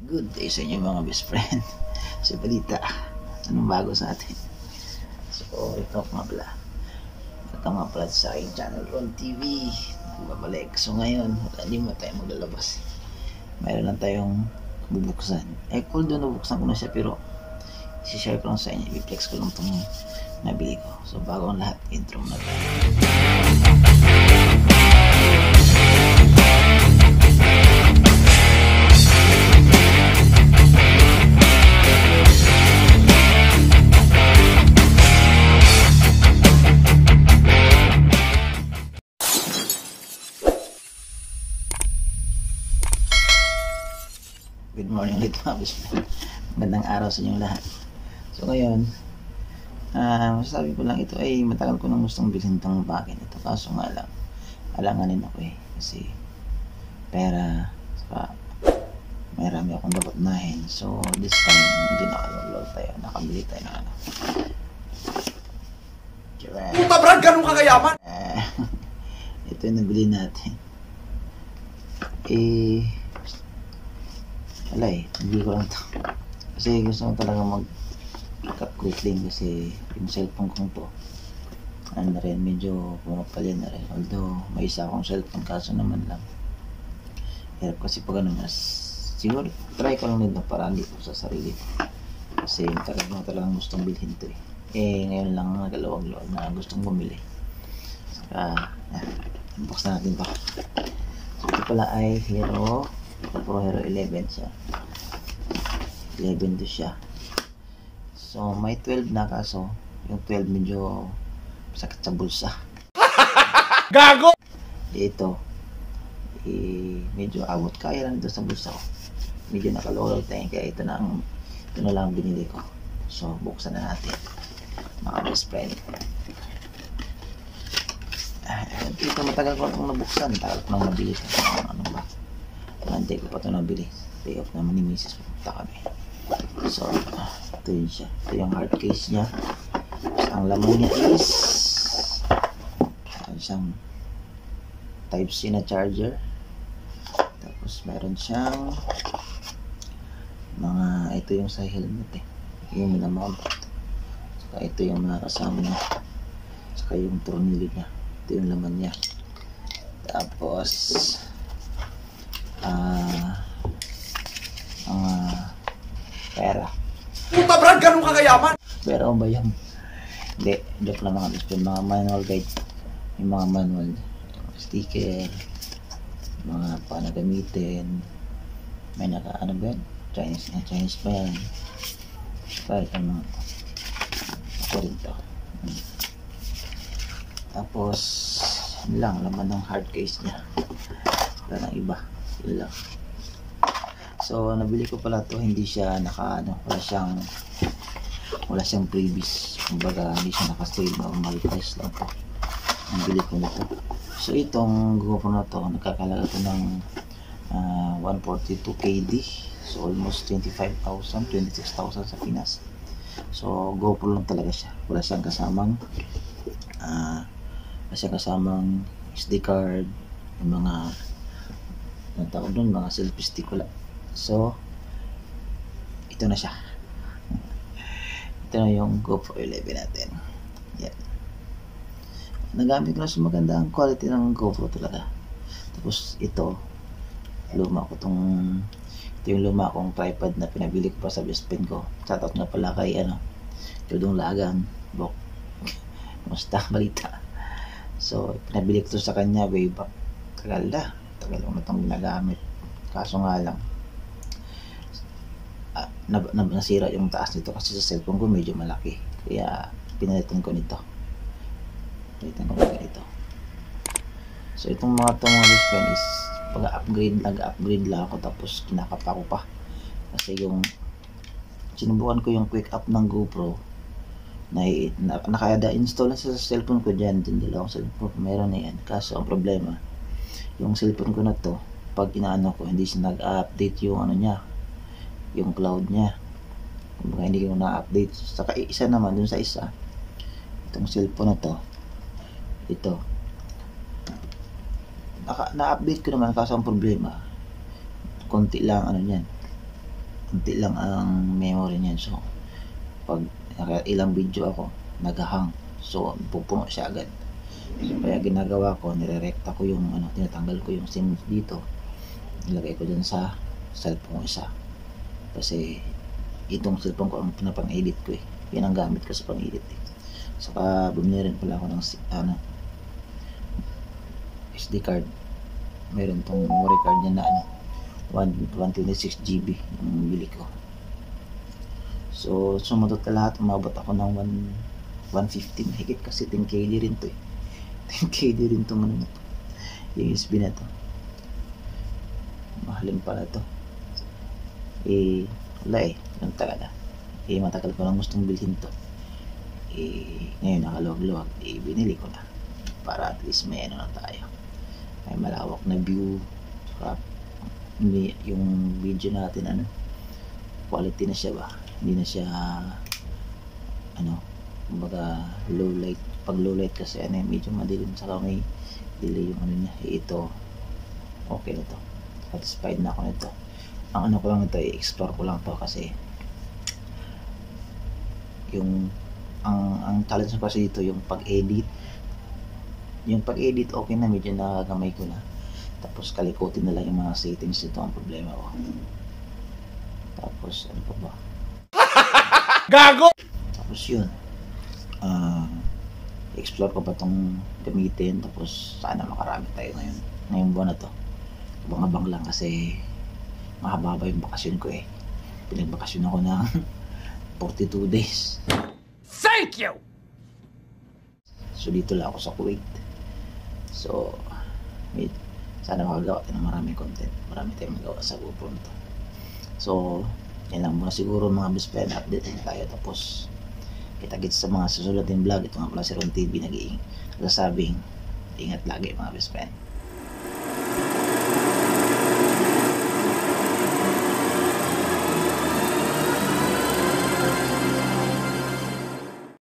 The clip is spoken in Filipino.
Good day sa inyo mga best friend. Sa balita, anong bago sa atin? So, ito nga pala sa aking channel Ron TV. Babalik. So ngayon, hindi mo tayo maglalabas. Mayroon lang tayong bubuksan. Although nabuksan ko na siya, pero i-share ko lang sa inyo. I-flex ko lang itong nabili ko. So bago ang lahat, intro na tayo. Good morning ulit mga best friend. Magandang araw sa inyong lahat. So ngayon, masasabi ko lang ito ay matagal ko nang gustong bilhin itong bagay nito. Kaso nga lang, alanganin ako kasi pera, saka marami akong dapat nahin. So this time, hindi nakalulog tayo. Nakabili tayo na ano. Puta Brad, ganun kakayaman? Ito yung nabili natin. Hindi ko lang ito. Kasi gusto ko talaga mag-cut quickly kasi yung cellphone kong to ano na rin, medyo pumapalya na rin. Although may isa akong cellphone, kaso naman lang hirap kasi pag ano, siguro try ko lang nito para hindi ko sa sarili kasi talagang gustong bilhin to ngayon lang nagalawag-lawag na gustong bumili. Saka unbox na natin to. So ito pala ay Hero 11 siya. 11 to siya. So may 12 na, kaso yung 12 medyo sakit sa bulsa. Gago! Dito medyo abot kaya lang dito sa bulsa ko. Medyo nakalolol tayo, kaya ito na lang binili ko. So buksan na natin mga best friend. Ito matagal ko itong nabuksan. Tagal ko nang nabili. Ano ba? Nantay ko pa ito nabili. Day off naman ni Mrs. Pupunta kami. So, ito yun siya. Ito yung hard case niya. Ang laman niya is isang Type-C na charger. Tapos meron siyang ito yung sa helmet yung minamount. Saka ito yung mga kasama niya. Saka yung tornilyo niya. Ito yung laman niya. Tapos pera. Puta Brad, ganun kakayaman? Pero ba yan? Hindi, joke lang mga best friend. Mga manual guide. Yung mga manual, sticker, mga paano gamitin. May ano ba yan? Chinese pa yan. Kahit ano, ako rin to. Tapos yun lang, laman ng hard case niya. Wala nang iba, yun lang. So nabili ko pala to, hindi siya wala siyang previous, kumbaga hindi siya naka-sale, normal price lang to ang bili ko nito. So itong GoPro na to, nakakalaga to ng 142 KD, so almost 25,000, 26,000 sa Pinas. So GoPro lang talaga siya, wala siyang kasamang SD card, yung mga tawag doon, mga selfie stick, wala. So ito na siya. Ito na yung GoPro 11 natin. Yan. Nagamit ko na sa maganda ang quality ng GoPro talaga. Tapos ito yung luma kong tripod na pinabili ko pa sa best friend ko. Shoutout na pala kay Tudong Lagang Bok. Kumusta? Balita. So pinabili ko to sa kanya way back. Tagal ko na itong ginagamit. Kaso nga lang nasira yung taas nito kasi sa cellphone ko medyo malaki, kaya pinalitan ko nito. So itong mga best friend is nag-upgrade lang ako, tapos kinakapa ko pa kasi yung sinubukan ko yung quick up ng GoPro na naka-install na sa cellphone ko dyan. Dalawang cellphone meron na yan, kaso ang problema yung cellphone ko na to, pag inaano ko hindi siya nag-update yung yung cloud niya, kumbaga hindi ko na-update. Saka isa naman dun sa isa, itong cellphone na to, ito na-update ko naman, kaso ang problema konti lang niyan, unti lang ang memory niyan. So pag ilang video ako naghahang, so pupuno siya agad. So kaya ginagawa ko, nirerekta ko yung tinatanggal ko yung SIM dito, ilagay ko dun sa cellphone ko isa, kasi itong cellphone ko ang pinapang-edit ko eh, yan ang gamit ko sa pang-edit eh. Saka bumili rin pala ako ng SD card. Meron tong memory card niya na 126 GB yung bili ko. So sumunod ka lahat, umabot ako ng 150 mahigit, kasi 10KD rin to eh. 10KD rin tong na to, yung USB na to. Mahalin pala to wala yung talaga matagal ko lang gustong bilhin to ngayon nakaluwag-luwag binili ko na para at least may na tayo, may malawak na view. Saka yung video natin quality na siya ba, hindi na siya kumbaga low light. Pag low light kasi medyo madilim, saka may delay yung niya. Ito okay na to, satisfied na ako nito. Ang ko lang ito, i-explore ko lang to, kasi yung ang challenge ko kasi dito yung pag-edit. Yung pag-edit okay na, medyo nakagamay ko na. Tapos kalikutin na lang yung mga settings, ito ang problema ko. Tapos ano pa ba? Gago! Tapos yun, explore ko ba itong gamitin. Tapos sana makarami tayo ngayong buwan na to. Abang-abang lang, kasi mahaba yung bakasyon ko eh. Pinagbakasyon ako ng 42 days. Thank you! So dito lang ako sa Kuwait. So sana makagawa tayo ng maraming content. Marami tayong magawa sa GoPro nito. So yan lang muna siguro mga best friend. Update na tayo. Tapos kita-kits sa mga susunod din vlog. Ito nga pala si Ron TV, nagsasabing ingat lagi mga best friend.